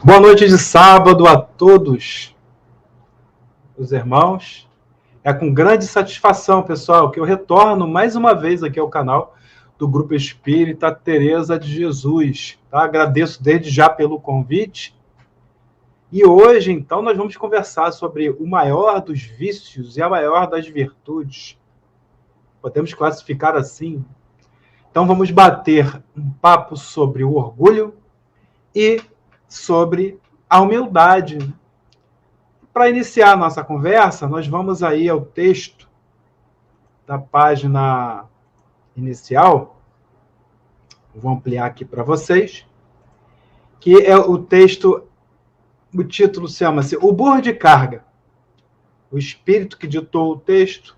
Boa noite de sábado a todos os irmãos. É com grande satisfação, pessoal, que eu retorno mais uma vez aqui ao canal do Grupo Espírita Teresa de Jesus. Tá? Agradeço desde já pelo convite. E hoje, então, nós vamos conversar sobre o maior dos vícios e a maior das virtudes. Podemos classificar assim. Então, vamos bater um papo sobre o orgulho e sobre a humildade. Para iniciar a nossa conversa, nós vamos aí ao texto da página inicial. Vou ampliar aqui para vocês. Que é o texto, o título chama-se O Burro de Carga. O espírito que ditou o texto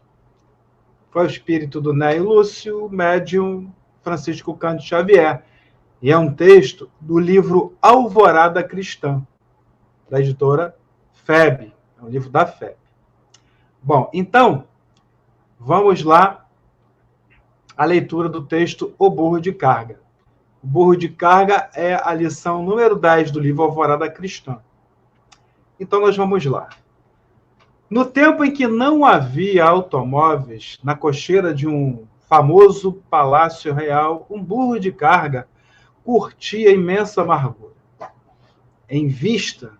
foi o espírito do Ney Lúcio, médium Francisco Cândido Xavier. E é um texto do livro Alvorada Cristã, da editora FEB. É um livro da FEB. Bom, então, vamos lá à leitura do texto O Burro de Carga. O Burro de Carga é a lição número 10 do livro Alvorada Cristã. Então, nós vamos lá. No tempo em que não havia automóveis, na cocheira de um famoso palácio real, um burro de carga curtia imensa amargura. Em vista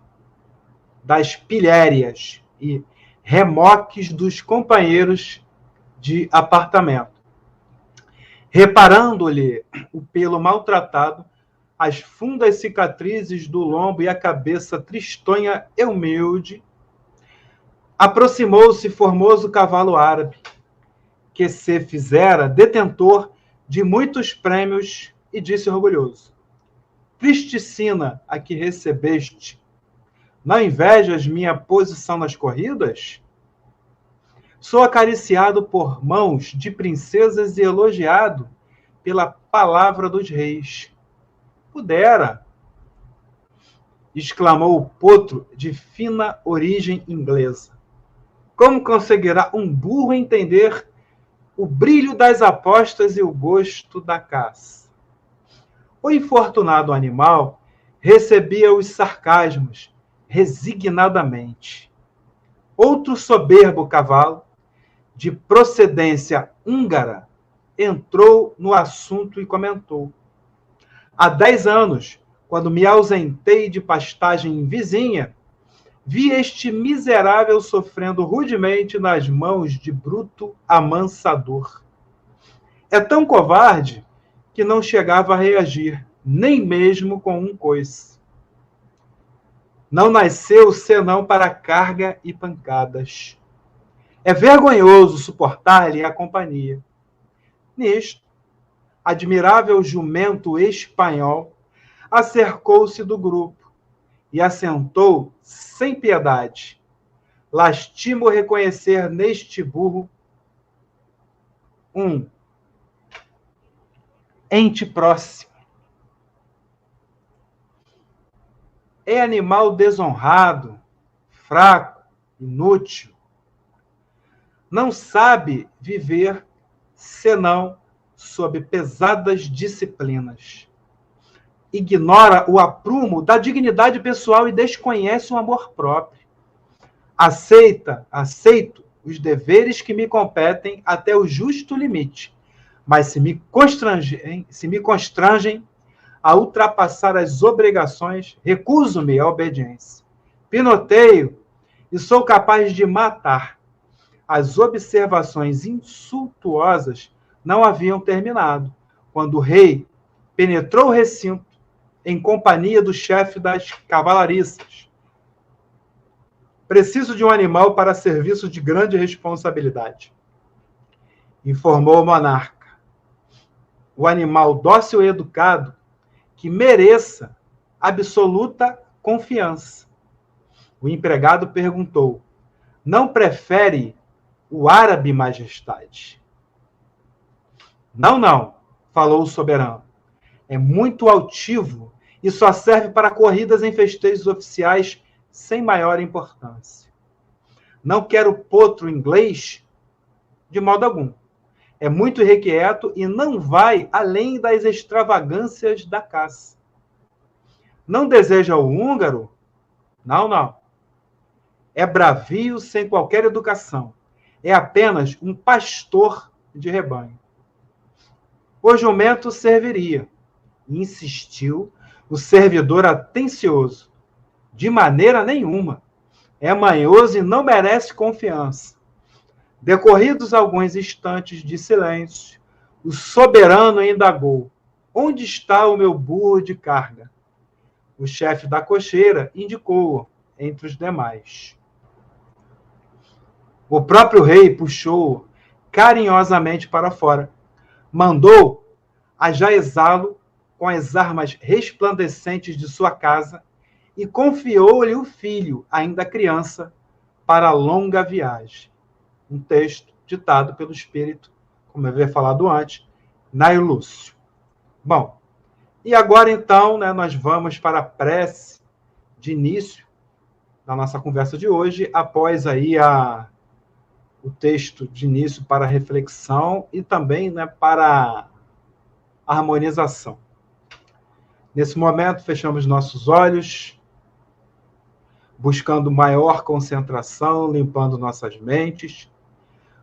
das pilhérias e remoques dos companheiros de apartamento. Reparando-lhe o pelo maltratado, as fundas cicatrizes do lombo e a cabeça tristonha e humilde, aproximou-se formoso cavalo árabe, que se fizera detentor de muitos prêmios, e disse orgulhoso: Triste sina a que recebeste, não invejas minha posição nas corridas? Sou acariciado por mãos de princesas e elogiado pela palavra dos reis. Pudera, exclamou o potro de fina origem inglesa. Como conseguirá um burro entender o brilho das apostas e o gosto da caça? O infortunado animal recebia os sarcasmos resignadamente. Outro soberbo cavalo, de procedência húngara, entrou no assunto e comentou: Há 10 anos, quando me ausentei de pastagem vizinha, vi este miserável sofrendo rudemente nas mãos de bruto amansador. É tão covarde que não chegava a reagir, nem mesmo com um coice. Não nasceu senão para carga e pancadas. É vergonhoso suportar-lhe a companhia. Nisto, admirável jumento espanhol acercou-se do grupo e assentou sem piedade. Lastimo reconhecer neste burro um ente próximo. É animal desonrado, fraco, inútil. Não sabe viver senão sob pesadas disciplinas. Ignora o aprumo da dignidade pessoal e desconhece o amor próprio. Aceito os deveres que me competem até o justo limite, mas se me constrangem a ultrapassar as obrigações, recuso-me à obediência. Pinoteio e sou capaz de matar. As observações insultuosas não haviam terminado, quando o rei penetrou o recinto em companhia do chefe das cavalariças. Preciso de um animal para serviço de grande responsabilidade, informou o monarca. O animal dócil e educado que mereça absoluta confiança. O empregado perguntou: Não prefere o árabe, majestade? Não, falou o soberano. É muito altivo e só serve para corridas em festejos oficiais sem maior importância. Não quero potro inglês de modo algum. É muito irrequieto e não vai além das extravagâncias da caça. Não deseja o húngaro? Não, não. É bravio sem qualquer educação. É apenas um pastor de rebanho. O jumento serviria. Insistiu o servidor atencioso. De maneira nenhuma. É manhoso e não merece confiança. Decorridos alguns instantes de silêncio, o soberano indagou: onde está o meu burro de carga? O chefe da cocheira indicou-o entre os demais. O próprio rei puxou-o carinhosamente para fora. Mandou ajaezá-lo com as armas resplandecentes de sua casa e confiou-lhe o filho, ainda criança, para a longa viagem. Um texto ditado pelo Espírito, como eu havia falado antes, Nair Lúcio. Bom, e agora então, né, nós vamos para a prece de início da nossa conversa de hoje, após aí o texto de início para a reflexão e também, né, para a harmonização. Nesse momento, fechamos nossos olhos, buscando maior concentração, limpando nossas mentes.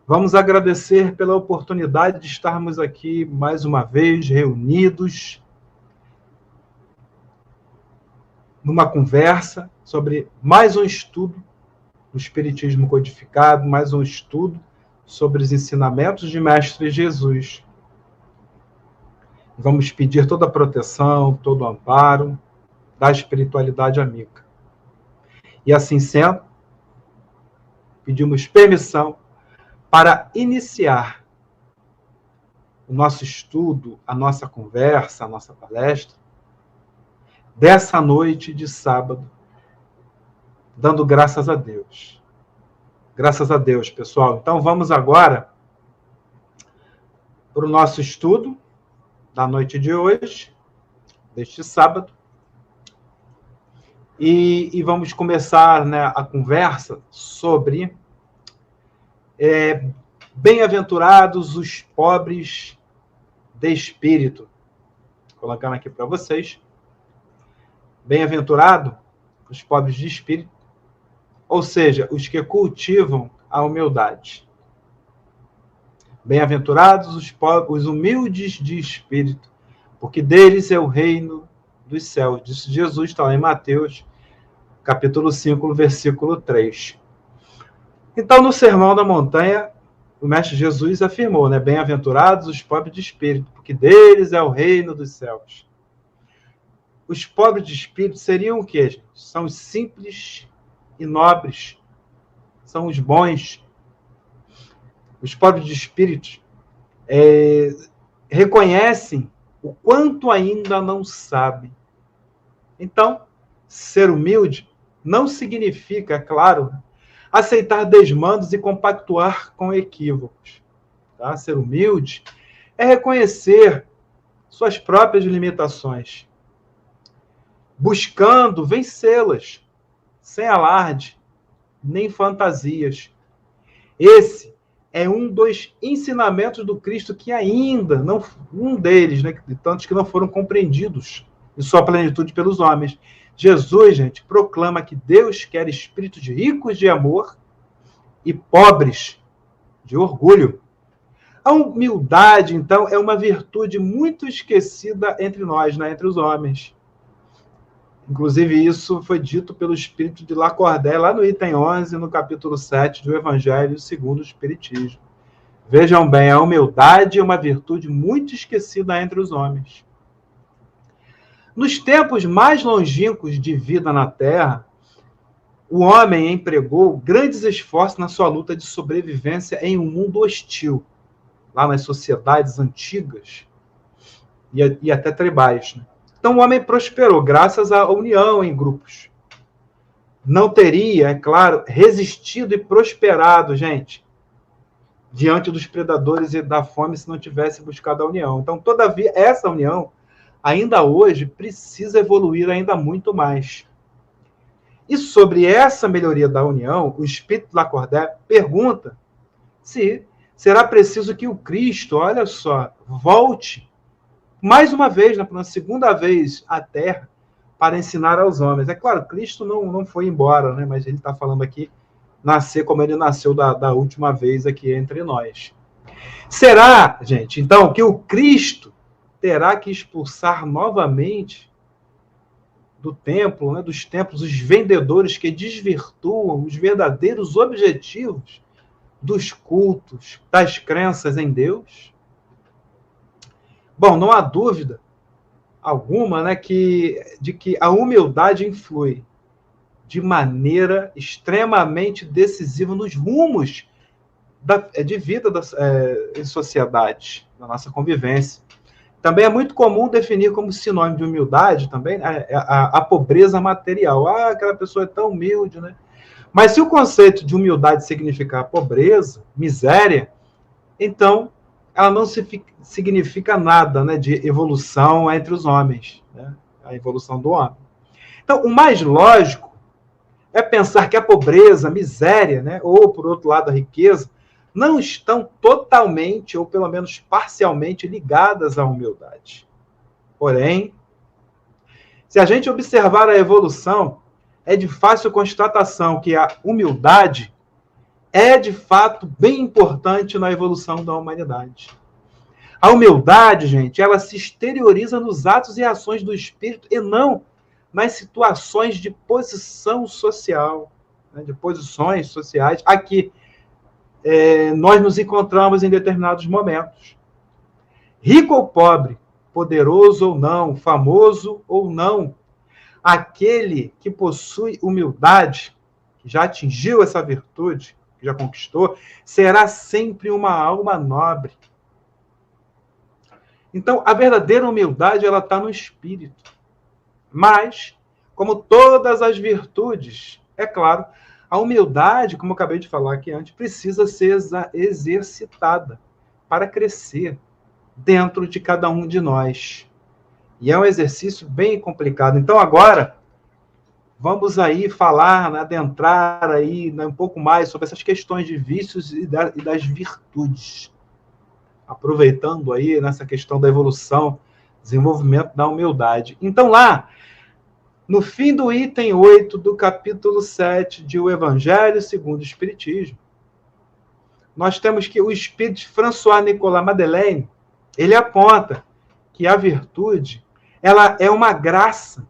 Vamos agradecer pela oportunidade de estarmos aqui mais uma vez reunidos numa conversa sobre mais um estudo do Espiritismo codificado, mais um estudo sobre os ensinamentos de Mestre Jesus. Vamos pedir toda a proteção, todo o amparo da espiritualidade amiga. E assim sendo, pedimos permissão para iniciar o nosso estudo, a nossa conversa, a nossa palestra, dessa noite de sábado, dando graças a Deus. Graças a Deus, pessoal. Então, vamos agora para o nosso estudo da noite de hoje, deste sábado, e vamos começar, né, a conversa sobre bem-aventurados os pobres de espírito. Vou colocando aqui para vocês. Bem-aventurado os pobres de espírito, ou seja, os que cultivam a humildade. Bem-aventurados os humildes de espírito, porque deles é o reino dos céus. Disse Jesus, está lá em Mateus, capítulo 5, versículo 3. Então, no Sermão da Montanha, o Mestre Jesus afirmou, né? Bem-aventurados os pobres de espírito, porque deles é o reino dos céus. Os pobres de espírito seriam o quê, gente? São os simples e nobres. São os bons. Os pobres de espírito reconhecem o quanto ainda não sabem. Então, ser humilde não significa, claro, aceitar desmandos e compactuar com equívocos. Tá? Ser humilde é reconhecer suas próprias limitações, buscando vencê-las, sem alarde, nem fantasias. Esse é um dos ensinamentos do Cristo que ainda não, um deles, né, de tantos que não foram compreendidos em sua plenitude pelos homens. Jesus, gente, proclama que Deus quer espíritos ricos de amor e pobres de orgulho. A humildade, então, é uma virtude muito esquecida entre nós, né, entre os homens. Inclusive, isso foi dito pelo espírito de Lacordaire, lá no item 11, no capítulo 7 do Evangelho segundo o Espiritismo. Vejam bem, a humildade é uma virtude muito esquecida entre os homens. Nos tempos mais longínquos de vida na Terra, o homem empregou grandes esforços na sua luta de sobrevivência em um mundo hostil, lá nas sociedades antigas e até tribais, né? Então, o homem prosperou graças à união em grupos. Não teria, é claro, resistido e prosperado, gente, diante dos predadores e da fome se não tivesse buscado a união. Então, todavia, essa união, ainda hoje, precisa evoluir ainda muito mais. E sobre essa melhoria da união, o espírito de Lacordaire pergunta se será preciso que o Cristo, olha só, volte mais uma vez, na segunda vez, à Terra, para ensinar aos homens. É claro, Cristo não foi embora, né? Mas ele está falando aqui, nascer como ele nasceu da última vez aqui entre nós. Será, gente, então, que o Cristo terá que expulsar novamente do templo, né, dos templos, os vendedores que desvirtuam os verdadeiros objetivos dos cultos, das crenças em Deus? Bom, não há dúvida alguma, né, de que a humildade influi de maneira extremamente decisiva nos rumos de vida em sociedade, na nossa convivência. Também é muito comum definir como sinônimo de humildade também a pobreza material. Ah, aquela pessoa é tão humilde, né? Mas se o conceito de humildade significar pobreza, miséria, então ela não significa nada, né, de evolução entre os homens, né? A evolução do homem. Então, o mais lógico é pensar que a pobreza, a miséria, né, ou, por outro lado, a riqueza, não estão totalmente, ou pelo menos parcialmente, ligadas à humildade. Porém, se a gente observar a evolução, é de fácil constatação que a humildade é, de fato, bem importante na evolução da humanidade. A humildade, gente, ela se exterioriza nos atos e ações do espírito e não nas situações de posição social, né, de posições sociais. Aqui, nós nos encontramos em determinados momentos. Rico ou pobre, poderoso ou não, famoso ou não, aquele que possui humildade, que já atingiu essa virtude, que já conquistou, será sempre uma alma nobre. Então, a verdadeira humildade, ela está no espírito. Mas, como todas as virtudes, é claro, a humildade, como eu acabei de falar aqui antes, precisa ser exercitada para crescer dentro de cada um de nós. E é um exercício bem complicado. Então, agora, vamos aí falar, né, adentrar aí, né, um pouco mais sobre essas questões de vícios e das virtudes. Aproveitando aí nessa questão da evolução, desenvolvimento da humildade. Então, lá, no fim do item 8 do capítulo 7 de O Evangelho segundo o Espiritismo, nós temos que o espírito François-Nicolas Madeleine, ele aponta que a virtude, ela é uma graça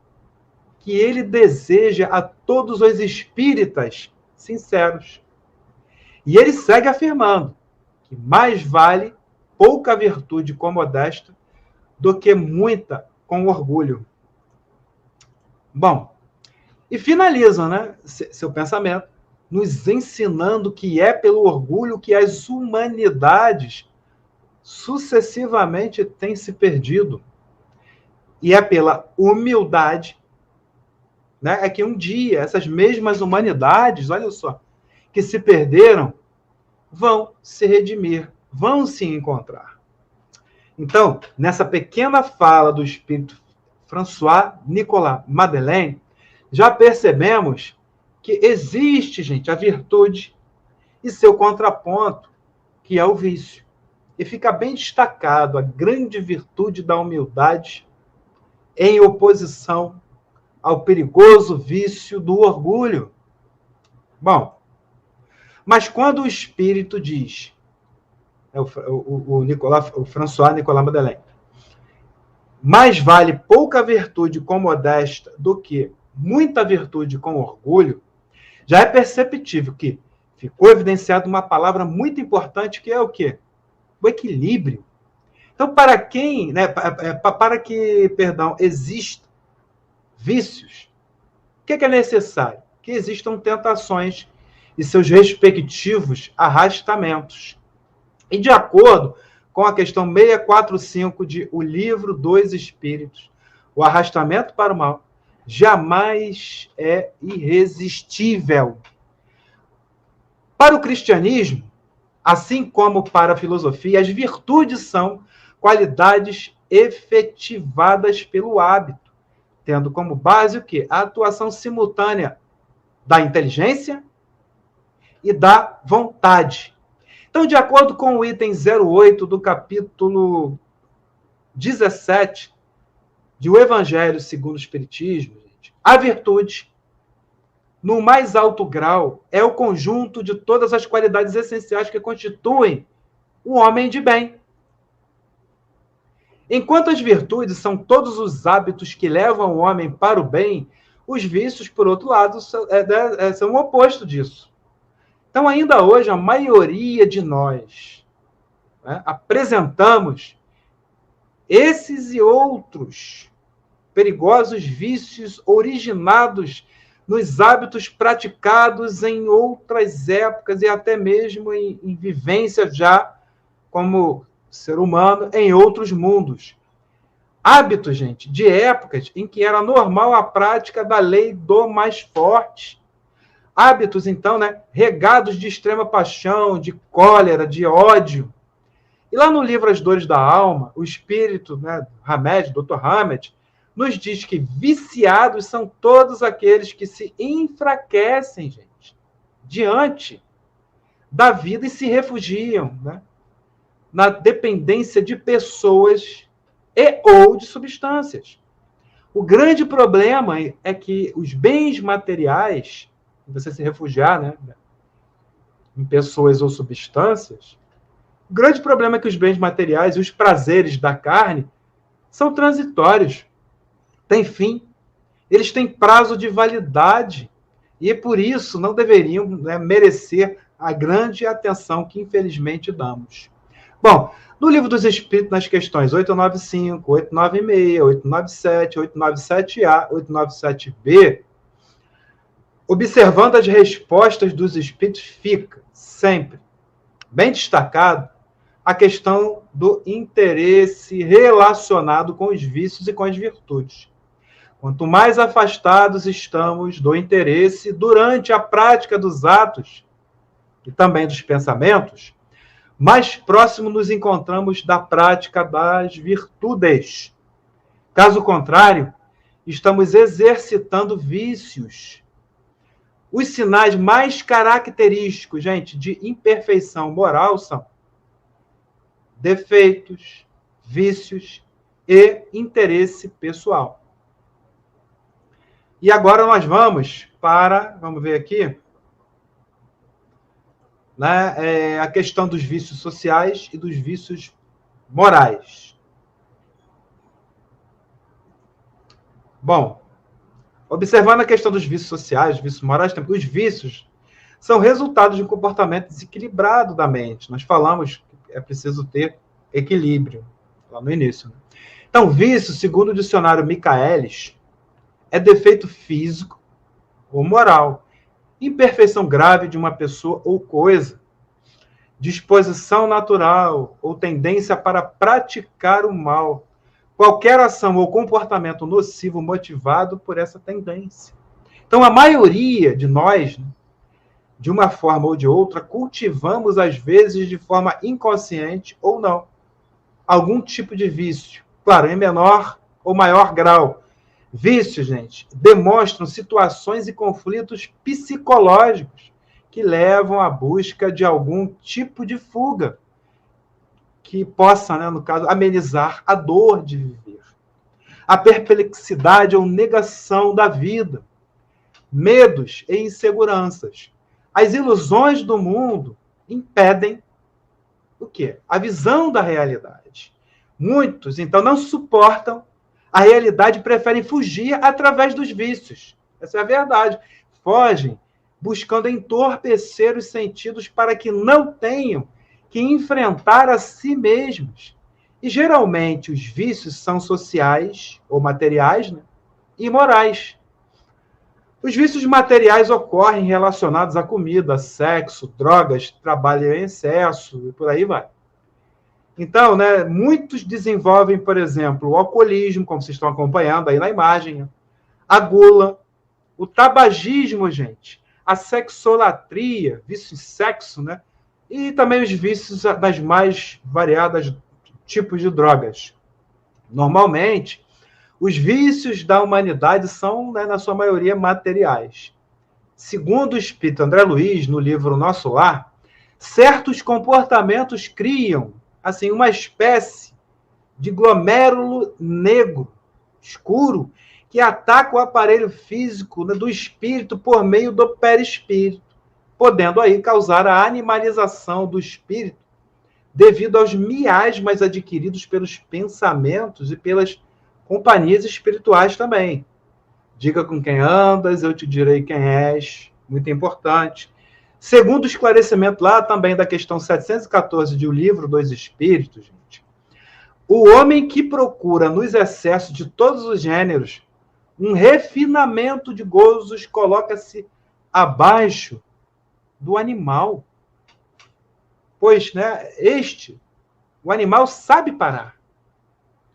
que ele deseja a todos os espíritas sinceros. E ele segue afirmando que mais vale pouca virtude com modéstia do que muita com orgulho. Bom, e finaliza, né, seu pensamento, nos ensinando que é pelo orgulho que as humanidades sucessivamente têm se perdido. E é pela humildade, né, é que um dia essas mesmas humanidades, olha só, que se perderam, vão se redimir, vão se encontrar. Então, nessa pequena fala do espírito François-Nicolas Madeleine, já percebemos que existe, gente, a virtude e seu contraponto, que é o vício. E fica bem destacado a grande virtude da humildade em oposição ao perigoso vício do orgulho. Bom, mas quando o espírito diz, o François-Nicolas Madeleine, mais vale pouca virtude com modéstia do que muita virtude com orgulho, já é perceptível que ficou evidenciada uma palavra muito importante, que é o quê? O equilíbrio. Então, para quem, né, para que, existam vícios, o que é necessário? Que existam tentações e seus respectivos arrastamentos. E de acordo com a questão 645 de O Livro dos Espíritos, o arrastamento para o mal jamais é irresistível. Para o cristianismo, assim como para a filosofia, as virtudes são qualidades efetivadas pelo hábito, tendo como base o quê? A atuação simultânea da inteligência e da vontade. Então, de acordo com o item 08 do capítulo 17 de O Evangelho segundo o Espiritismo, gente. A virtude, no mais alto grau, é o conjunto de todas as qualidades essenciais que constituem o homem de bem. Enquanto as virtudes são todos os hábitos que levam o homem para o bem, os vícios, por outro lado, são o oposto disso. Então, ainda hoje, a maioria de nós, né, apresentamos esses e outros perigosos vícios originados nos hábitos praticados em outras épocas e até mesmo em vivência já como ser humano em outros mundos. Hábitos, gente, de épocas em que era normal a prática da lei do mais forte. Hábitos, então, né, regados de extrema paixão, de cólera, de ódio. E lá no livro As Dores da Alma, o espírito, né, Hamed, Dr. Hamed, nos diz que viciados são todos aqueles que se enfraquecem, gente, diante da vida e se refugiam, né, na dependência de pessoas e ou de substâncias. O grande problema é que os bens materiais, você se refugiar, né, em pessoas ou substâncias, o grande problema é que os bens materiais e os prazeres da carne são transitórios, têm fim, eles têm prazo de validade e, por isso, não deveriam, né, merecer a grande atenção que, infelizmente, damos. Bom, no Livro dos Espíritos, nas questões 895, 896, 897, 897A, 897B, observando as respostas dos Espíritos, fica sempre bem destacado a questão do interesse relacionado com os vícios e com as virtudes. Quanto mais afastados estamos do interesse durante a prática dos atos e também dos pensamentos, mais próximo nos encontramos da prática das virtudes. Caso contrário, estamos exercitando vícios. Os sinais mais característicos, gente, de imperfeição moral são defeitos, vícios e interesse pessoal. E agora nós vamos ver aqui, né, a questão dos vícios sociais e dos vícios morais. Bom, observando a questão dos vícios sociais, dos vícios morais, os vícios são resultados de um comportamento desequilibrado da mente. Nós falamos que é preciso ter equilíbrio, lá no início. Né? Então, vício, segundo o dicionário Michaelis, é defeito físico ou moral, imperfeição grave de uma pessoa ou coisa, disposição natural ou tendência para praticar o mal, qualquer ação ou comportamento nocivo motivado por essa tendência. Então, a maioria de nós, de uma forma ou de outra, cultivamos, às vezes, de forma inconsciente ou não, algum tipo de vício, claro, em menor ou maior grau. Vícios, gente, demonstram situações e conflitos psicológicos que levam à busca de algum tipo de fuga que possa, né, no caso, amenizar a dor de viver. A perplexidade ou negação da vida, medos e inseguranças. As ilusões do mundo impedem o quê? A visão da realidade. Muitos, então, não suportam a realidade, preferem fugir através dos vícios. Essa é a verdade. Fogem, buscando entorpecer os sentidos para que não tenham que enfrentar a si mesmos. E, geralmente, os vícios são sociais ou materiais, né, e morais. Os vícios materiais ocorrem relacionados à comida, sexo, drogas, trabalho em excesso e por aí vai. Então, né, muitos desenvolvem, por exemplo, o alcoolismo, como vocês estão acompanhando aí na imagem, a gula, o tabagismo, gente, a sexolatria, vício em sexo, né, e também os vícios das mais variadas tipos de drogas. Normalmente, os vícios da humanidade são, né, na sua maioria, materiais. Segundo o espírito André Luiz, no livro Nosso Lar, certos comportamentos criam, assim, uma espécie de glomérulo negro, escuro, que ataca o aparelho físico, né, do espírito por meio do perispírito, podendo aí causar a animalização do espírito devido aos miasmas adquiridos pelos pensamentos e pelas companhias espirituais também. Diga com quem andas, eu te direi quem és. Muito importante. Segundo o esclarecimento lá também da questão 714 de O Livro dos Espíritos, gente, o homem que procura nos excessos de todos os gêneros um refinamento de gozos coloca-se abaixo do animal. Pois, né, o animal sabe parar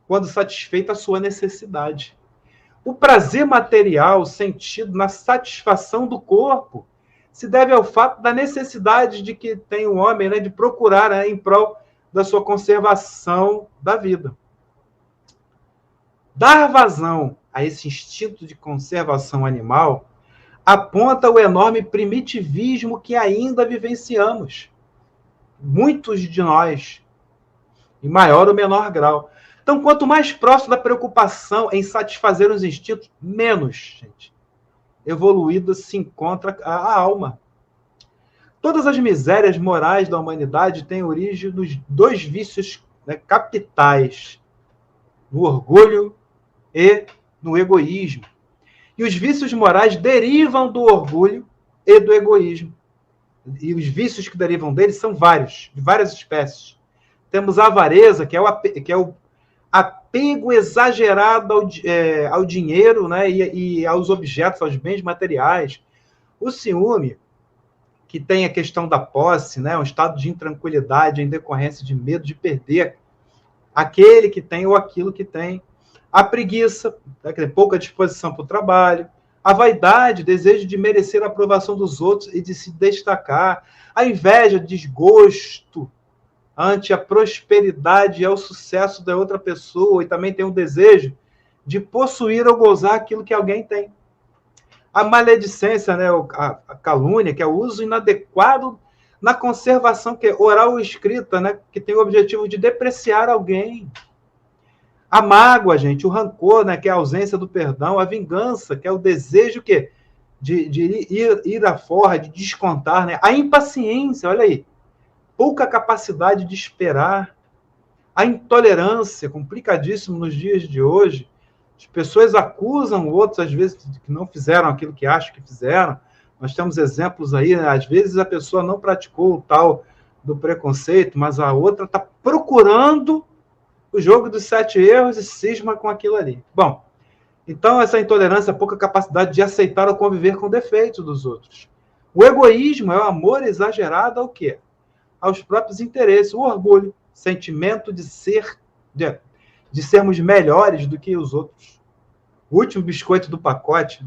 quando satisfeita a sua necessidade. O prazer material sentido na satisfação do corpo se deve ao fato da necessidade de que tem o homem, né, de procurar, né, em prol da sua conservação da vida. Dar vazão a esse instinto de conservação animal aponta o enorme primitivismo que ainda vivenciamos. Muitos de nós, em maior ou menor grau. Então, quanto mais próximo da preocupação em satisfazer os instintos, menos, gente, evoluída se encontra a alma. Todas as misérias morais da humanidade têm origem nos dois vícios, né, capitais, no orgulho e no egoísmo. E os vícios morais derivam do orgulho e do egoísmo. E os vícios que derivam deles são vários, de várias espécies. Temos a avareza, que é o apego exagerado ao dinheiro, né, e aos objetos, aos bens materiais. O ciúme, que tem a questão da posse, né, um estado de intranquilidade em decorrência de medo de perder aquele que tem ou aquilo que tem. A preguiça, né, pouca disposição para o trabalho. A vaidade, desejo de merecer a aprovação dos outros e de se destacar. A inveja, desgosto ante a prosperidade e ao sucesso da outra pessoa, e também tem o desejo de possuir ou gozar aquilo que alguém tem. A maledicência, né, a calúnia, que é o uso inadequado na conservação, que é oral ou escrita, né, que tem o objetivo de depreciar alguém. A mágoa, gente, o rancor, né, que é a ausência do perdão. A vingança, que é o desejo de ir afora, de descontar, né? A impaciência, olha aí, pouca capacidade de esperar. A intolerância, complicadíssimo nos dias de hoje. As pessoas acusam outros, às vezes, de que não fizeram aquilo que acham que fizeram. Nós temos exemplos aí, né? Às vezes a pessoa não praticou o tal do preconceito, mas a outra está procurando o jogo dos 7 erros e cisma com aquilo ali. Bom, então essa intolerância, pouca capacidade de aceitar ou conviver com defeitos dos outros. O egoísmo é o amor exagerado ao quê? Aos próprios interesses. O orgulho, sentimento de sermos melhores do que os outros. O último biscoito do pacote.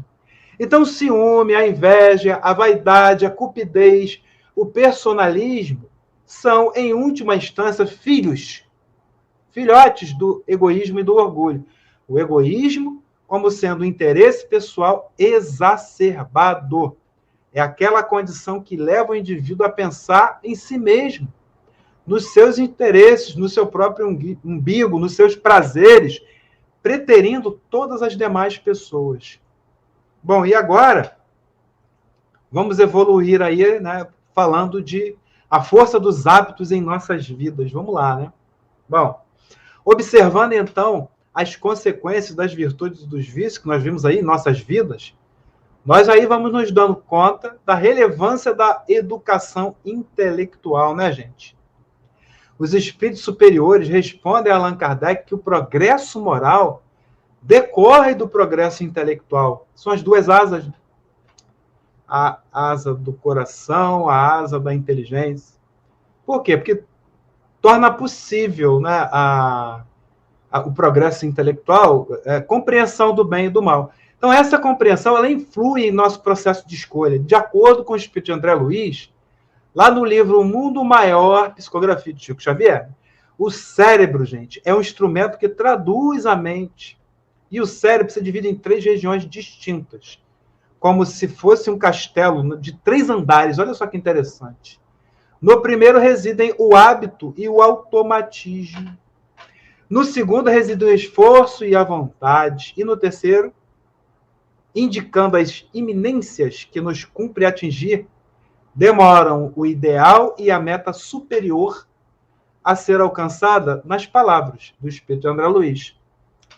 Então, o ciúme, a inveja, a vaidade, a cupidez, o personalismo são, em última instância, filhotes do egoísmo e do orgulho. O egoísmo como sendo um interesse pessoal exacerbado. É aquela condição que leva o indivíduo a pensar em si mesmo, nos seus interesses, no seu próprio umbigo, nos seus prazeres, preterindo todas as demais pessoas. Bom, e agora vamos evoluir aí, né, falando de a força dos hábitos em nossas vidas. Vamos lá, né? Bom, observando, então, as consequências das virtudes e dos vícios que nós vimos aí em nossas vidas, nós aí vamos nos dando conta da relevância da educação intelectual, né, gente? Os espíritos superiores respondem a Allan Kardec que o progresso moral decorre do progresso intelectual. São as duas asas. A asa do coração, a asa da inteligência. Por quê? Porque torna possível, né, o progresso intelectual, compreensão do bem e do mal. Então, essa compreensão ela influi em nosso processo de escolha. De acordo com o espírito de André Luiz, lá no livro O Mundo Maior, Psicografia de Chico Xavier, o cérebro, gente, é um instrumento que traduz a mente. E o cérebro se divide em 3 regiões distintas, como se fosse um castelo de 3 andares. Olha só que interessante. No primeiro residem o hábito e o automatismo. No segundo residem o esforço e a vontade. E no terceiro, indicando as iminências que nos cumpre atingir, demoram o ideal e a meta superior a ser alcançada nas palavras do Espírito de André Luiz,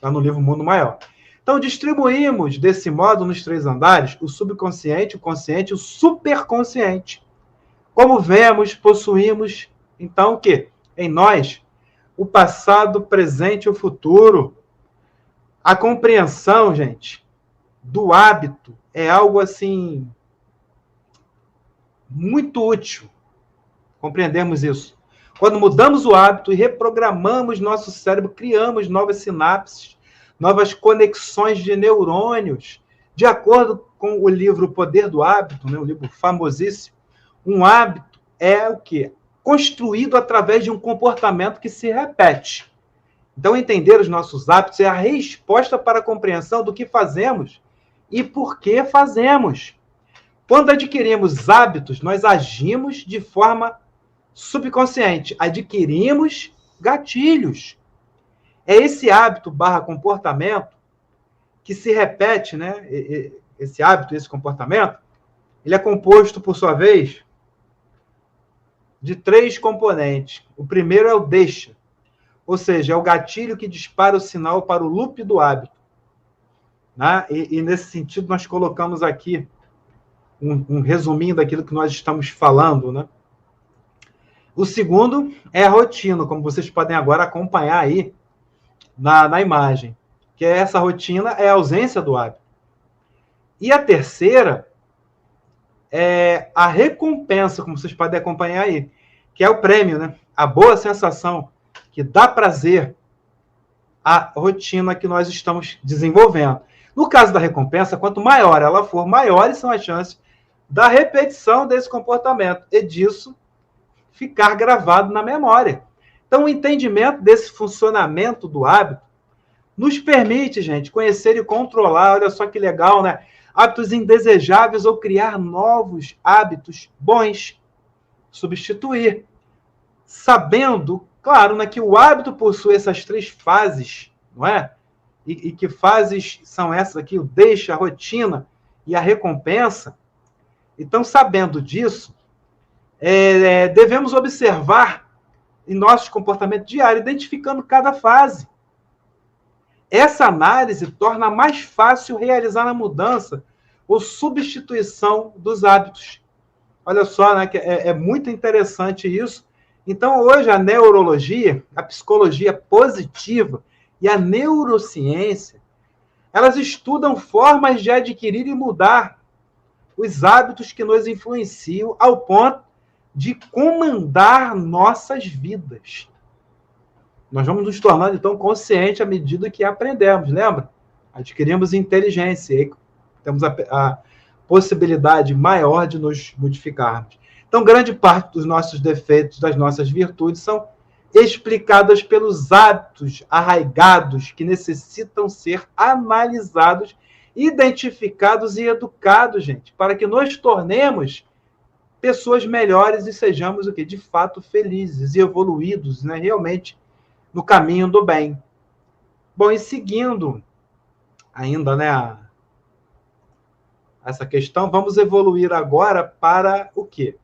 lá no livro Mundo Maior. Então, distribuímos desse modo nos 3 andares o subconsciente, o consciente e o superconsciente. Como vemos, possuímos, então, o quê? Em nós, o passado, o presente e o futuro. A compreensão, gente, do hábito é algo, assim, muito útil. Compreendermos isso. Quando mudamos o hábito e reprogramamos nosso cérebro, criamos novas sinapses, novas conexões de neurônios. De acordo com o livro O Poder do Hábito, né, um livro famosíssimo, um hábito é o quê? Construído através de um comportamento que se repete. Então, entender os nossos hábitos é a resposta para a compreensão do que fazemos e por que fazemos. Quando adquirimos hábitos, nós agimos de forma subconsciente, adquirimos gatilhos. É esse hábito / comportamento que se repete, né? Esse hábito, esse comportamento, ele é composto, por sua vez, de 3 componentes. O primeiro é o deixa, ou seja, é o gatilho que dispara o sinal para o loop do hábito. Né? E nesse sentido, nós colocamos aqui um resuminho daquilo que nós estamos falando, né? O segundo é a rotina, como vocês podem agora acompanhar aí na imagem, que é essa rotina é a ausência do hábito. E a terceira é a recompensa, como vocês podem acompanhar aí, que é o prêmio, né? A boa sensação que dá prazer à rotina que nós estamos desenvolvendo. No caso da recompensa, quanto maior ela for, maiores são as chances da repetição desse comportamento e disso ficar gravado na memória. Então, o entendimento desse funcionamento do hábito nos permite, gente, conhecer e controlar, olha só que legal, né? Hábitos indesejáveis ou criar novos hábitos bons. Substituir. Sabendo, claro, né, que o hábito possui essas 3 fases, não é? E que fases são essas aqui? O deixa, a rotina e a recompensa. Então, sabendo disso, devemos observar em nosso comportamento diário, identificando cada fase. Essa análise torna mais fácil realizar a mudança ou substituição dos hábitos. Olha só, né, que é muito interessante isso. Então, hoje, a neurologia, a psicologia positiva e a neurociência, elas estudam formas de adquirir e mudar os hábitos que nos influenciam ao ponto de comandar nossas vidas. Nós vamos nos tornando, então, conscientes à medida que aprendemos, lembra? Adquirimos inteligência, e temos a possibilidade maior de nos modificarmos. Então, grande parte dos nossos defeitos, das nossas virtudes, são explicadas pelos hábitos arraigados que necessitam ser analisados, identificados e educados, gente, para que nos tornemos pessoas melhores e sejamos o quê? De fato felizes e evoluídos, né? Realmente no caminho do bem. Bom, e seguindo ainda, né, essa questão, vamos evoluir agora para o quê?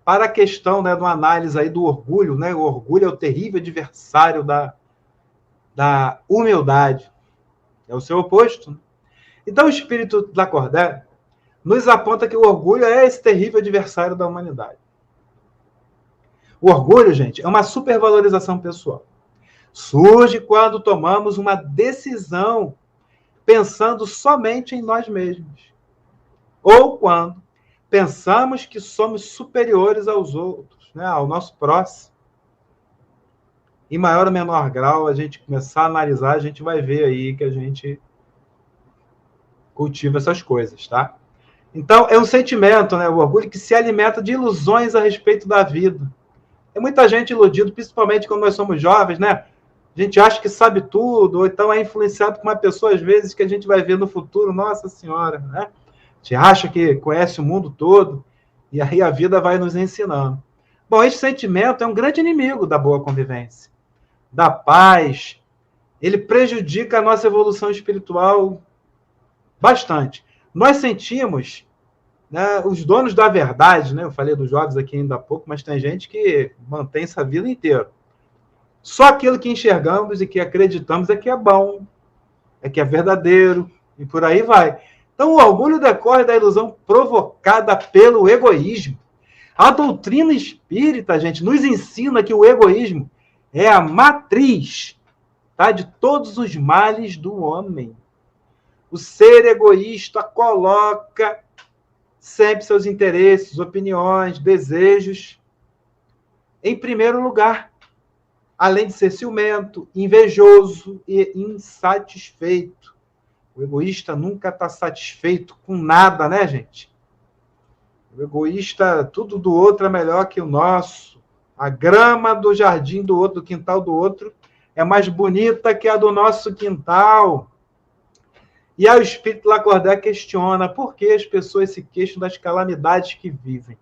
Para a questão, né, de uma análise aí do orgulho, né? O orgulho é o terrível adversário da humildade. É o seu oposto. Né? Então, o espírito Lacordaire nos aponta que o orgulho é esse terrível adversário da humanidade. O orgulho, gente, é uma supervalorização pessoal. Surge quando tomamos uma decisão pensando somente em nós mesmos. Ou quando pensamos que somos superiores aos outros, né, ao nosso próximo. Em maior ou menor grau, a gente começar a analisar, a gente vai ver aí que a gente cultiva essas coisas, tá? Então, é um sentimento, né, o orgulho, que se alimenta de ilusões a respeito da vida. Tem muita gente iludida, principalmente quando nós somos jovens, né? A gente acha que sabe tudo, ou então é influenciado por uma pessoa, às vezes, que a gente vai ver no futuro, nossa senhora, né? A gente acha que conhece o mundo todo, e aí a vida vai nos ensinando. Bom, esse sentimento é um grande inimigo da boa convivência, da paz. Ele prejudica a nossa evolução espiritual Bastante. Nós sentimos, né, os donos da verdade, né? Eu falei dos jogos aqui ainda há pouco, mas tem gente que mantém essa vida inteira. Só aquilo que enxergamos e que acreditamos é que é bom, é que é verdadeiro, e por aí vai. Então, o orgulho decorre da ilusão provocada pelo egoísmo. A doutrina espírita, gente, nos ensina que o egoísmo é a matriz, tá, de todos os males do homem. O ser egoísta coloca sempre seus interesses, opiniões, desejos em primeiro lugar, além de ser ciumento, invejoso e insatisfeito. O egoísta nunca está satisfeito com nada, né, gente? O egoísta, tudo do outro é melhor que o nosso. A grama do jardim do outro, do quintal do outro, é mais bonita que a do nosso quintal. E aí o espírito Lacordaire questiona por que as pessoas se queixam das calamidades que vivem,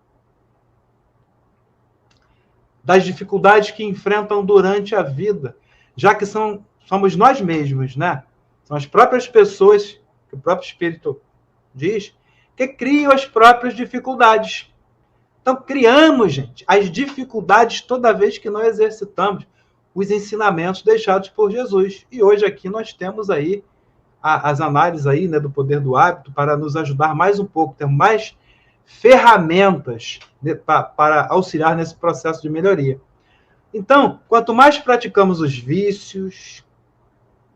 das dificuldades que enfrentam durante a vida, já que somos nós mesmos, né? São as próprias pessoas, que o próprio espírito diz, que criam as próprias dificuldades. Então, criamos, gente, as dificuldades toda vez que nós exercitamos os ensinamentos deixados por Jesus. E hoje aqui nós temos aí as análises aí, né, do poder do hábito para nos ajudar mais um pouco, ter mais ferramentas, né, para auxiliar nesse processo de melhoria. Então, quanto mais praticamos os vícios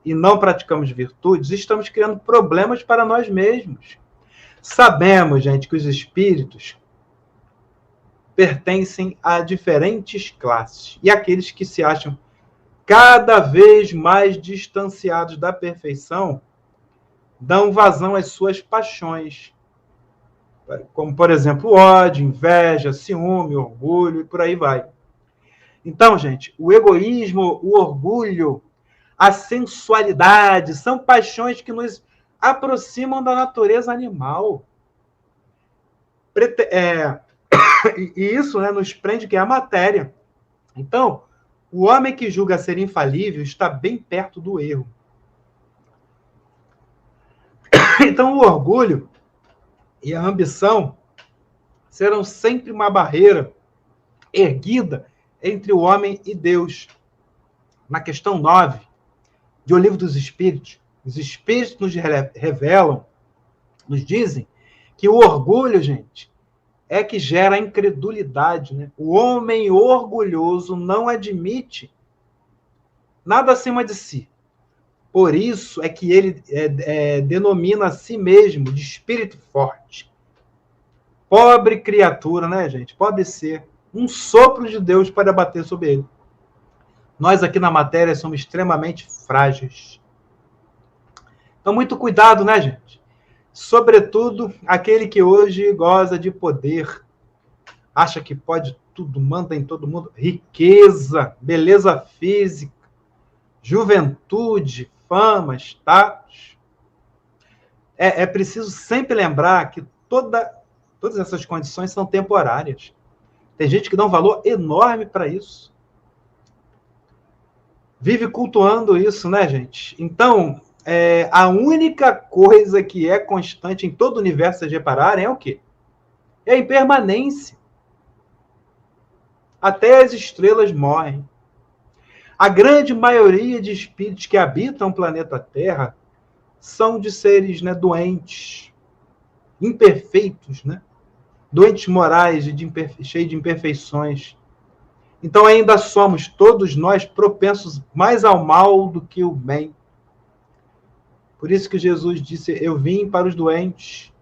e não praticamos virtudes, estamos criando problemas para nós mesmos. Sabemos, gente, que os espíritos pertencem a diferentes classes. E aqueles que se acham cada vez mais distanciados da perfeição dão vazão às suas paixões, como, por exemplo, ódio, inveja, ciúme, orgulho, e por aí vai. Então, gente, o egoísmo, o orgulho, a sensualidade, são paixões que nos aproximam da natureza animal. E isso, né, nos prende que é a matéria. Então, o homem que julga ser infalível está bem perto do erro. Então, o orgulho e a ambição serão sempre uma barreira erguida entre o homem e Deus. Na questão 9 de O Livro dos Espíritos, os Espíritos nos revelam, nos dizem que o orgulho, gente, é que gera a incredulidade, né? O homem orgulhoso não admite nada acima de si. Por isso é que ele denomina a si mesmo de espírito forte. Pobre criatura, né, gente? Pode ser um sopro de Deus para bater sobre ele. Nós aqui na matéria somos extremamente frágeis. Então, muito cuidado, né, gente? Sobretudo, aquele que hoje goza de poder, acha que pode tudo, manda em todo mundo, riqueza, beleza física, juventude, fama, status. É preciso sempre lembrar que todas essas condições são temporárias. Tem gente que dá um valor enorme para isso. Vive cultuando isso, né, gente? Então, a única coisa que é constante em todo o universo, vocês repararem, é o quê? É a impermanência. Até as estrelas morrem. A grande maioria de espíritos que habitam o planeta Terra são de seres, né, doentes, imperfeitos, né? Doentes morais, cheios de imperfeições. Então ainda somos todos nós propensos mais ao mal do que o bem. Por isso que Jesus disse, eu vim para os doentes,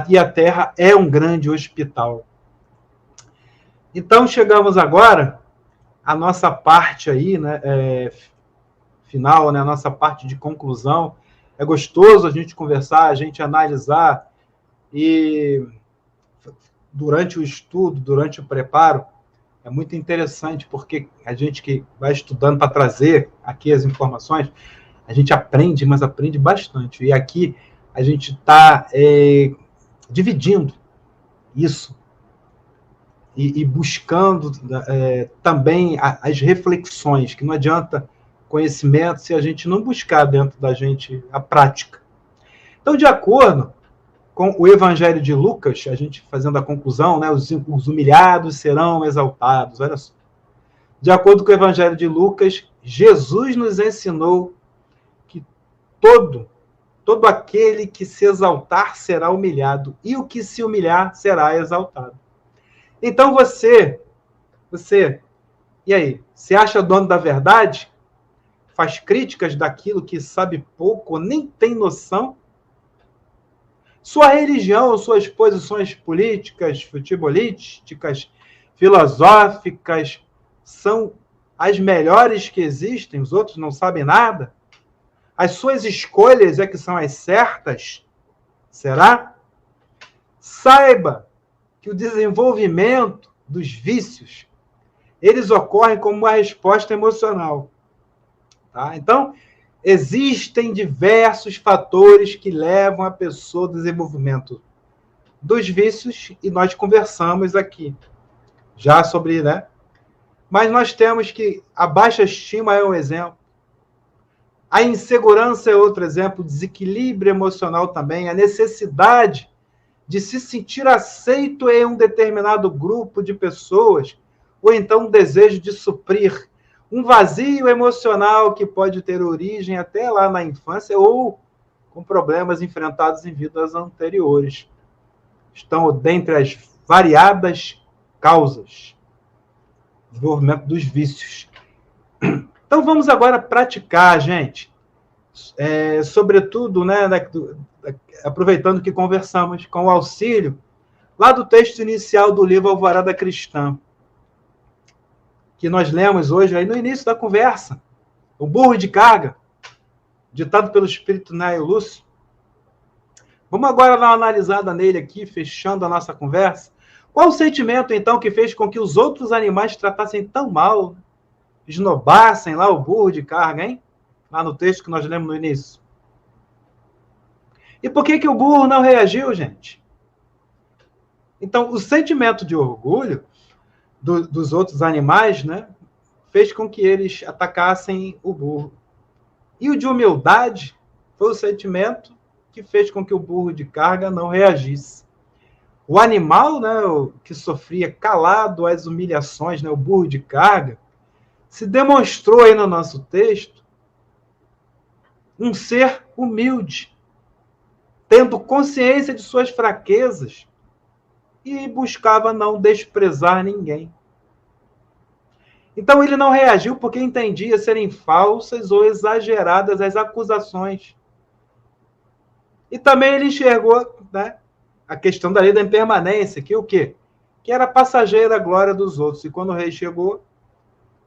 e a Terra é um grande hospital. Então chegamos agora à nossa parte aí, né, final, né, a nossa parte de conclusão. É gostoso a gente conversar, a gente analisar, e durante o estudo, durante o preparo, é muito interessante, porque a gente que vai estudando para trazer aqui as informações, a gente aprende, mas aprende bastante. E aqui a gente está dividindo isso e buscando também as reflexões, que não adianta conhecimento se a gente não buscar dentro da gente a prática. Então, de acordo com o Evangelho de Lucas, a gente fazendo a conclusão, né, os humilhados serão exaltados, olha só. De acordo com o Evangelho de Lucas, Jesus nos ensinou que todo aquele que se exaltar será humilhado, e o que se humilhar será exaltado. Então você, e aí, se acha dono da verdade? Faz críticas daquilo que sabe pouco, nem tem noção? Sua religião, suas posições políticas, futebolísticas, filosóficas, são as melhores que existem, os outros não sabem nada? As suas escolhas é que são as certas? Será? Saiba que o desenvolvimento dos vícios, eles ocorrem como uma resposta emocional. Tá? Então, existem diversos fatores que levam a pessoa ao desenvolvimento dos vícios, e nós conversamos aqui já sobre, né? Mas nós temos que a baixa estima é um exemplo, a insegurança é outro exemplo, o desequilíbrio emocional também, a necessidade de se sentir aceito em um determinado grupo de pessoas, ou então um desejo de suprir um vazio emocional que pode ter origem até lá na infância ou com problemas enfrentados em vidas anteriores. Estão dentre as variadas causas do desenvolvimento dos vícios. Então vamos agora praticar, gente. Sobretudo, né, aproveitando que conversamos com o auxílio lá do texto inicial do livro Alvorada Cristã, que nós lemos hoje aí no início da conversa, o burro de carga, ditado pelo espírito Naio Lúcio. Vamos agora dar uma analisada nele aqui, fechando a nossa conversa. Qual o sentimento, então, que fez com que os outros animais tratassem tão mal, esnobassem lá o burro de carga, hein? Lá no texto que nós lemos no início. E por que o burro não reagiu, gente? Então, o sentimento de orgulho dos outros animais, né, fez com que eles atacassem o burro. E o de humildade foi o sentimento que fez com que o burro de carga não reagisse. O animal, né, que sofria calado as humilhações, né, o burro de carga, se demonstrou aí no nosso texto um ser humilde, tendo consciência de suas fraquezas e buscava não desprezar ninguém. Então ele não reagiu porque entendia serem falsas ou exageradas as acusações. E também ele enxergou, né, a questão da lei da impermanência, que o quê? Que era passageira a glória dos outros. E quando o rei chegou,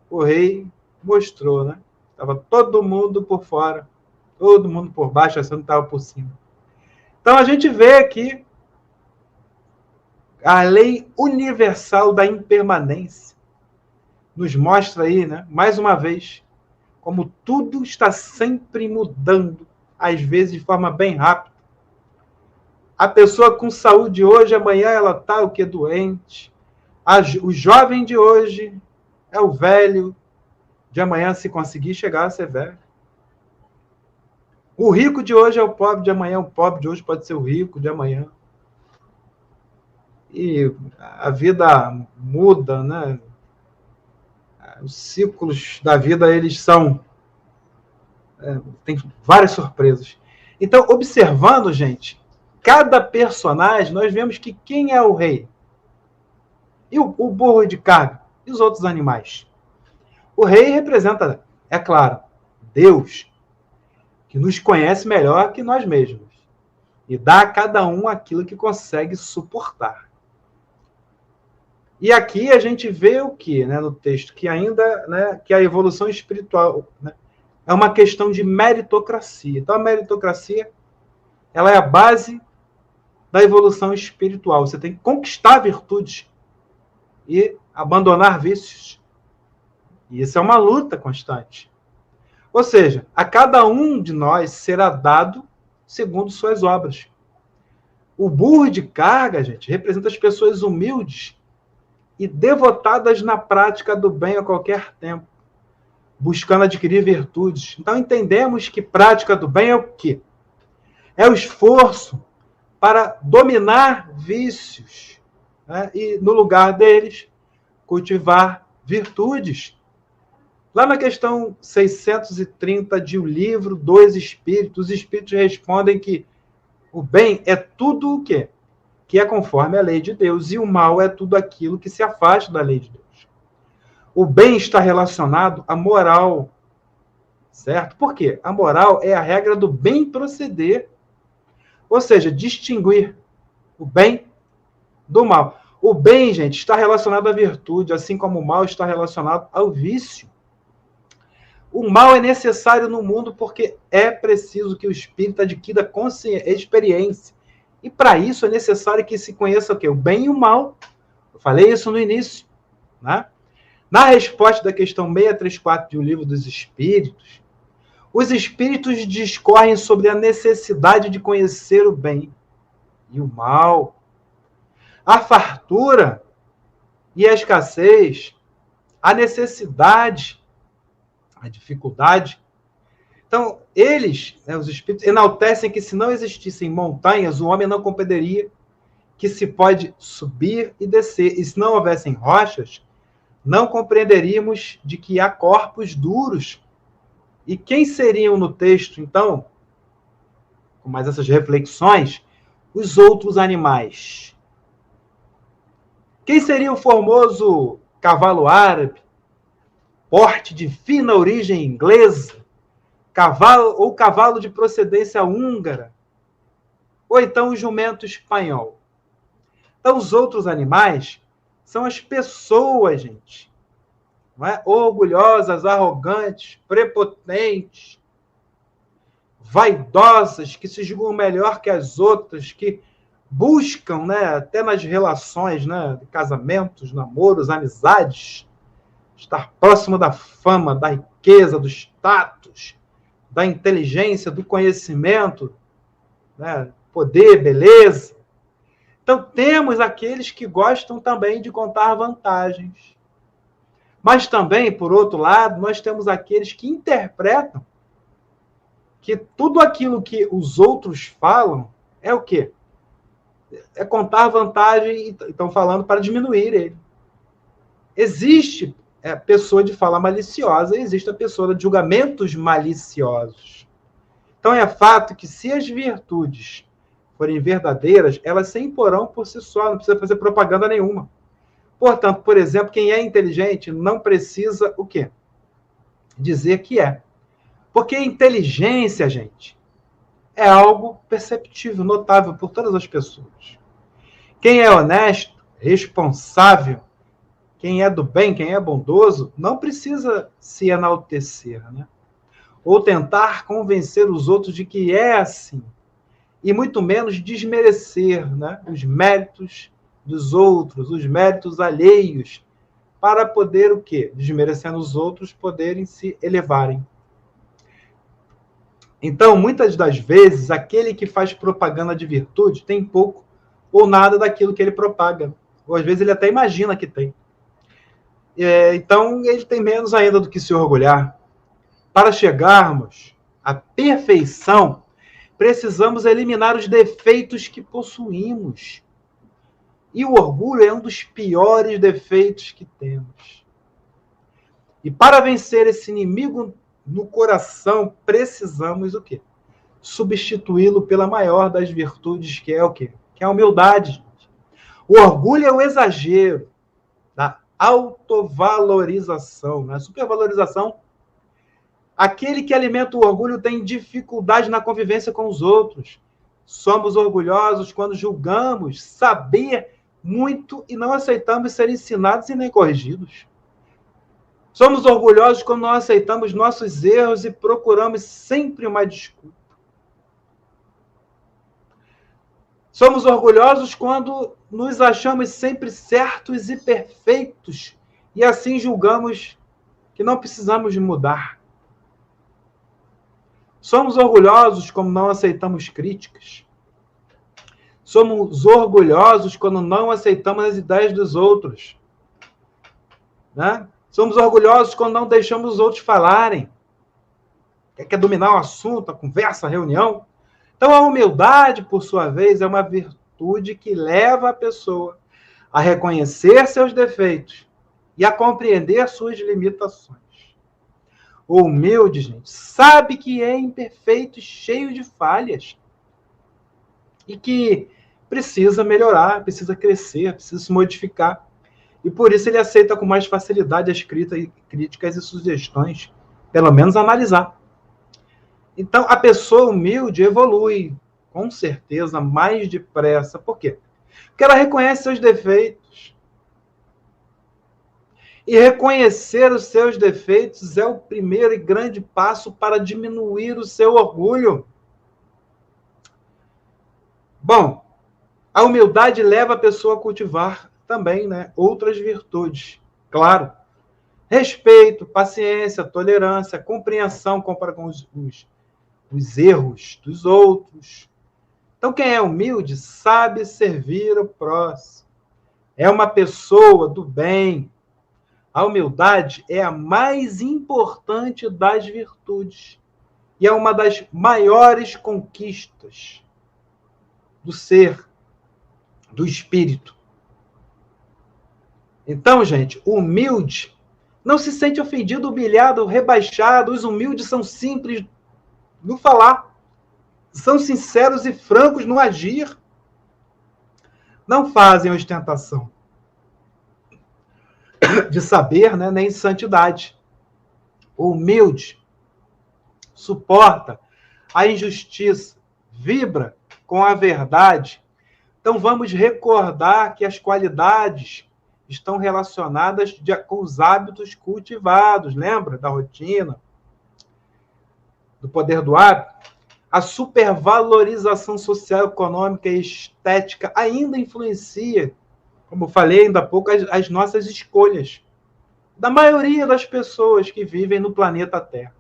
o rei mostrou, né? Estava todo mundo por fora, todo mundo por baixo, assim não estava por cima. Então a gente vê aqui a lei universal da impermanência. Nos mostra aí, né, mais uma vez, como tudo está sempre mudando, às vezes de forma bem rápida. A pessoa com saúde hoje, amanhã ela está o que? Doente. O jovem de hoje é o velho de amanhã, se conseguir chegar a ser velho. O rico de hoje é o pobre de amanhã, o pobre de hoje pode ser o rico de amanhã. E a vida muda, né? Os ciclos da vida, eles são... tem várias surpresas. Então, observando, gente, cada personagem, nós vemos que quem é o rei? E o burro de carga? E os outros animais? O rei representa, é claro, Deus, que nos conhece melhor que nós mesmos. E dá a cada um aquilo que consegue suportar. E aqui a gente vê o que, né, no texto? Que ainda, né, que a evolução espiritual, né, é uma questão de meritocracia. Então a meritocracia, ela é a base da evolução espiritual. Você tem que conquistar virtudes e abandonar vícios. E isso é uma luta constante. Ou seja, a cada um de nós será dado segundo suas obras. O burro de carga, gente, representa as pessoas humildes e devotadas na prática do bem a qualquer tempo, buscando adquirir virtudes. Então entendemos que prática do bem é o quê? É o esforço para dominar vícios, né? E, no lugar deles, cultivar virtudes. Lá na questão 630 de O Livro dos Espíritos, os Espíritos respondem que o bem é tudo o quê? Que é conforme a lei de Deus, e o mal é tudo aquilo que se afasta da lei de Deus. O bem está relacionado à moral, certo? Por quê? A moral é a regra do bem proceder, ou seja, distinguir o bem do mal. O bem, gente, está relacionado à virtude, assim como o mal está relacionado ao vício. O mal é necessário no mundo porque é preciso que o espírito adquira consciência, experiência. E para isso é necessário que se conheça o quê? O bem e o mal. Eu falei isso no início, né? Na resposta da questão 634 de O Livro dos Espíritos, os espíritos discorrem sobre a necessidade de conhecer o bem e o mal, a fartura e a escassez, a necessidade, a dificuldade. Então, eles, né, os espíritos, enaltecem que se não existissem montanhas, o homem não compreenderia que se pode subir e descer. E se não houvessem rochas, não compreenderíamos de que há corpos duros. E quem seriam no texto, então, com mais essas reflexões, os outros animais? Quem seria o formoso cavalo árabe, porte de fina origem inglesa, cavalo de procedência húngara, ou então o jumento espanhol? Então, os outros animais são as pessoas, gente, não é? Orgulhosas, arrogantes, prepotentes, vaidosas, que se julgam melhor que as outras, que buscam, né, até nas relações, né, de casamentos, namoros, amizades, estar próximo da fama, da riqueza, do status, da inteligência, do conhecimento, né, poder, beleza. Então, temos aqueles que gostam também de contar vantagens. Mas também, por outro lado, nós temos aqueles que interpretam que tudo aquilo que os outros falam é o quê? É contar vantagem e estão falando para diminuir ele. Existe pessoa de fala maliciosa e existe a pessoa de julgamentos maliciosos. Então é fato que se as virtudes forem verdadeiras, elas se imporão por si só, não precisa fazer propaganda nenhuma. Portanto, por exemplo, quem é inteligente não precisa o quê? Dizer que é. Porque inteligência, gente, é algo perceptível, notável por todas as pessoas. Quem é honesto, responsável, quem é do bem, quem é bondoso, não precisa se enaltecer, né? Ou tentar convencer os outros de que é assim. E muito menos desmerecer, né, os méritos dos outros, os méritos alheios, para poder o quê? Desmerecendo os outros, poderem se elevarem. Então, muitas das vezes, aquele que faz propaganda de virtude tem pouco ou nada daquilo que ele propaga. Ou às vezes ele até imagina que tem. Então, ele tem menos ainda do que se orgulhar. Para chegarmos à perfeição, precisamos eliminar os defeitos que possuímos. E o orgulho é um dos piores defeitos que temos. E para vencer esse inimigo no coração, precisamos o quê? Substituí-lo pela maior das virtudes, que é o quê? Que é a humildade. O orgulho é o exagero da autovalorização, né? Supervalorização. Aquele que alimenta o orgulho tem dificuldade na convivência com os outros. Somos orgulhosos quando julgamos saber muito e não aceitamos ser ensinados e nem corrigidos. Somos orgulhosos quando não aceitamos nossos erros e procuramos sempre uma desculpa. Somos orgulhosos quando nos achamos sempre certos e perfeitos e assim julgamos que não precisamos de mudar. Somos orgulhosos quando não aceitamos críticas. Somos orgulhosos quando não aceitamos as ideias dos outros, né? Somos orgulhosos quando não deixamos os outros falarem. Quer dominar o assunto, a conversa, a reunião. Então, a humildade, por sua vez, é uma virtude que leva a pessoa a reconhecer seus defeitos e a compreender suas limitações. O humilde, gente, sabe que é imperfeito e cheio de falhas e que precisa melhorar, precisa crescer, precisa se modificar. E por isso ele aceita com mais facilidade as críticas e sugestões, pelo menos analisar. Então, a pessoa humilde evolui, com certeza, mais depressa. Por quê? Porque ela reconhece seus defeitos. E reconhecer os seus defeitos é o primeiro e grande passo para diminuir o seu orgulho. Bom, a humildade leva a pessoa a cultivar também, né, outras virtudes. Claro, respeito, paciência, tolerância, compreensão para com os erros dos outros. Então, quem é humilde sabe servir o próximo. É uma pessoa do bem. A humildade é a mais importante das virtudes e é uma das maiores conquistas do ser, do espírito. Então, gente, o humilde não se sente ofendido, humilhado, rebaixado. Os humildes são simples no falar, são sinceros e francos no agir. Não fazem ostentação de saber, né, nem santidade. O humilde suporta a injustiça, vibra com a verdade. Então vamos recordar que as qualidades estão relacionadas com os hábitos cultivados. Lembra da rotina, do poder do hábito? A supervalorização social, econômica e estética ainda influencia, como falei ainda há pouco, as nossas escolhas, da maioria das pessoas que vivem no planeta Terra.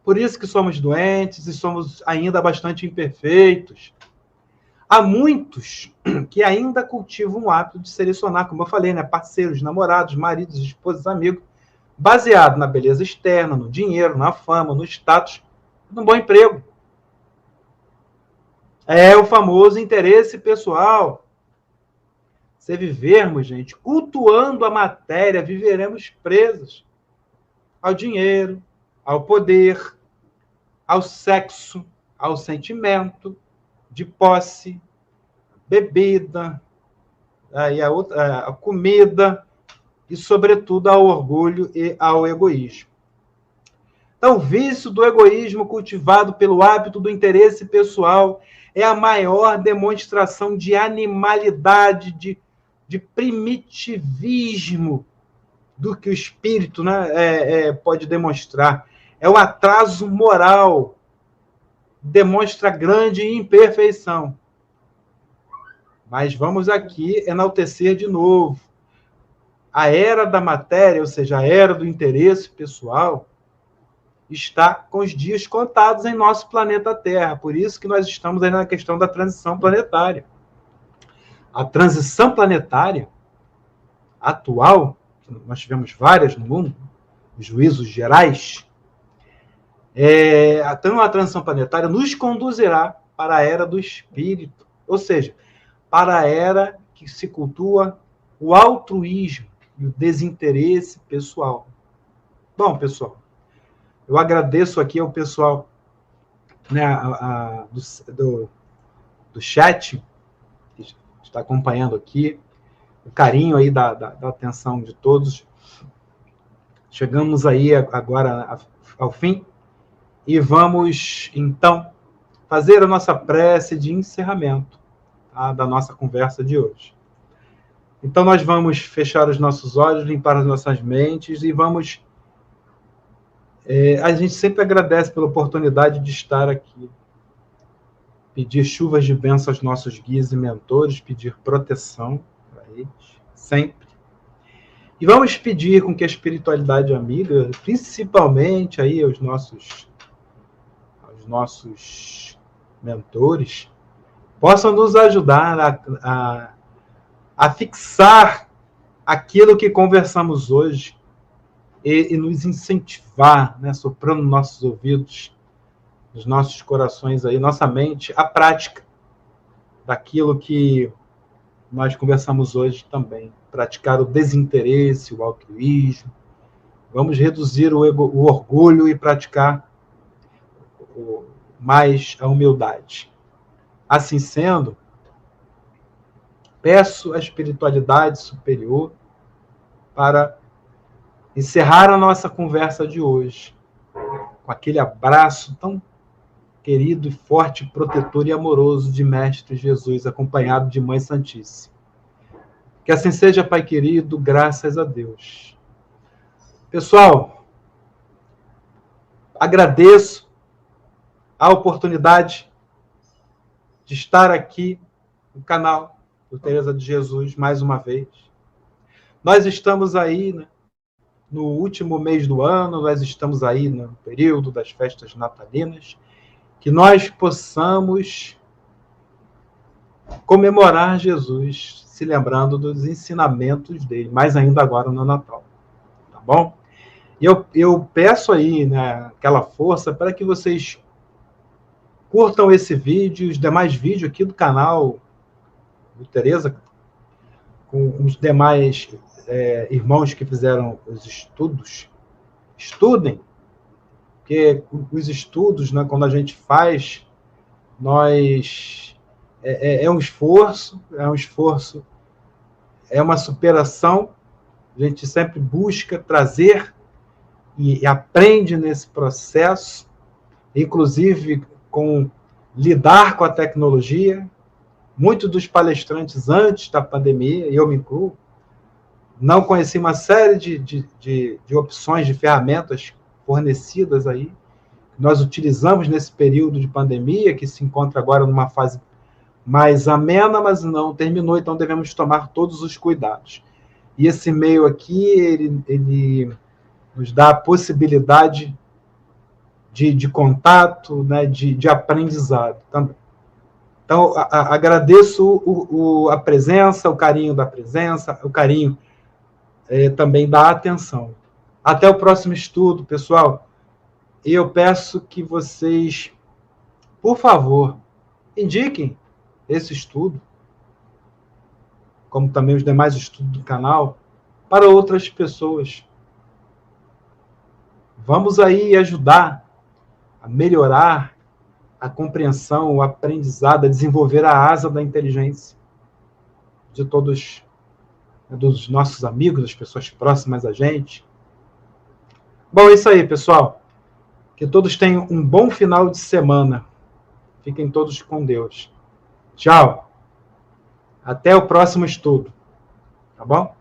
Por isso que somos doentes e somos ainda bastante imperfeitos. Há muitos que ainda cultivam o hábito de selecionar, como eu falei, né, parceiros, namorados, maridos, esposas, amigos, baseado na beleza externa, no dinheiro, na fama, no status, no bom emprego. É o famoso interesse pessoal. Se vivermos, gente, cultuando a matéria, viveremos presos ao dinheiro, ao poder, ao sexo, ao sentimento de posse, bebida, a comida e, sobretudo, ao orgulho e ao egoísmo. Então, o vício do egoísmo cultivado pelo hábito do interesse pessoal é a maior demonstração de animalidade, de primitivismo do que o espírito, né, pode demonstrar. É um atraso moral, demonstra grande imperfeição. Mas vamos aqui enaltecer de novo. A era da matéria, ou seja, a era do interesse pessoal, está com os dias contados em nosso planeta Terra. Por isso que nós estamos aí na questão da transição planetária. A transição planetária atual, nós tivemos várias no mundo, os juízos gerais, então a transição planetária nos conduzirá para a era do espírito, ou seja, para a era que se cultua o altruísmo e o desinteresse pessoal. Bom, pessoal, eu agradeço aqui ao pessoal, né, do chat, que está acompanhando aqui, o carinho aí da atenção de todos. Chegamos aí agora ao fim e vamos, então, fazer a nossa prece de encerramento, tá, da nossa conversa de hoje. Então, nós vamos fechar os nossos olhos, limpar as nossas mentes e vamos... a gente sempre agradece pela oportunidade de estar aqui. Pedir chuvas de bênção aos nossos guias e mentores, pedir proteção para eles, sempre. E vamos pedir com que a espiritualidade amiga, principalmente aí aos nossos mentores, possam nos ajudar a fixar aquilo que conversamos hoje e nos incentivar, né, soprando nossos ouvidos, nos nossos corações aí, nossa mente, a prática daquilo que nós conversamos hoje também. Praticar o desinteresse, o altruísmo. Vamos reduzir o orgulho e praticar mais a humildade. Assim sendo, peço a espiritualidade superior para encerrar a nossa conversa de hoje com aquele abraço tão querido e forte, protetor e amoroso de Mestre Jesus, acompanhado de Mãe Santíssima. Que assim seja, Pai querido, graças a Deus. Pessoal, agradeço a oportunidade de estar aqui no canal do Teresa de Jesus mais uma vez. Nós estamos aí, né, no último mês do ano, nós estamos aí no período das festas natalinas, que nós possamos comemorar Jesus, se lembrando dos ensinamentos dele, mais ainda agora no Natal, tá bom? E eu peço aí, né, aquela força para que vocês curtam esse vídeo, os demais vídeos aqui do canal do Teresa, com os demais irmãos que fizeram os estudos. Estudem, porque os estudos, né, quando a gente faz, é um esforço, é uma superação. A gente sempre busca trazer e aprende nesse processo, inclusive com lidar com a tecnologia. Muitos dos palestrantes antes da pandemia, e eu me incluo, não conheci uma série de opções, de ferramentas fornecidas aí, que nós utilizamos nesse período de pandemia, que se encontra agora numa fase mais amena, mas não terminou, então devemos tomar todos os cuidados. E esse meio aqui, ele nos dá a possibilidade de contato, né, de aprendizado também. Então, agradeço a presença, o carinho da presença, o carinho também da atenção. Até o próximo estudo, pessoal. E eu peço que vocês, por favor, indiquem esse estudo, como também os demais estudos do canal, para outras pessoas. Vamos aí ajudar a melhorar a compreensão, o aprendizado, a desenvolver a asa da inteligência de todos, dos nossos amigos, das pessoas próximas a gente. Bom, é isso aí, pessoal. Que todos tenham um bom final de semana. Fiquem todos com Deus. Tchau. Até o próximo estudo. Tá bom?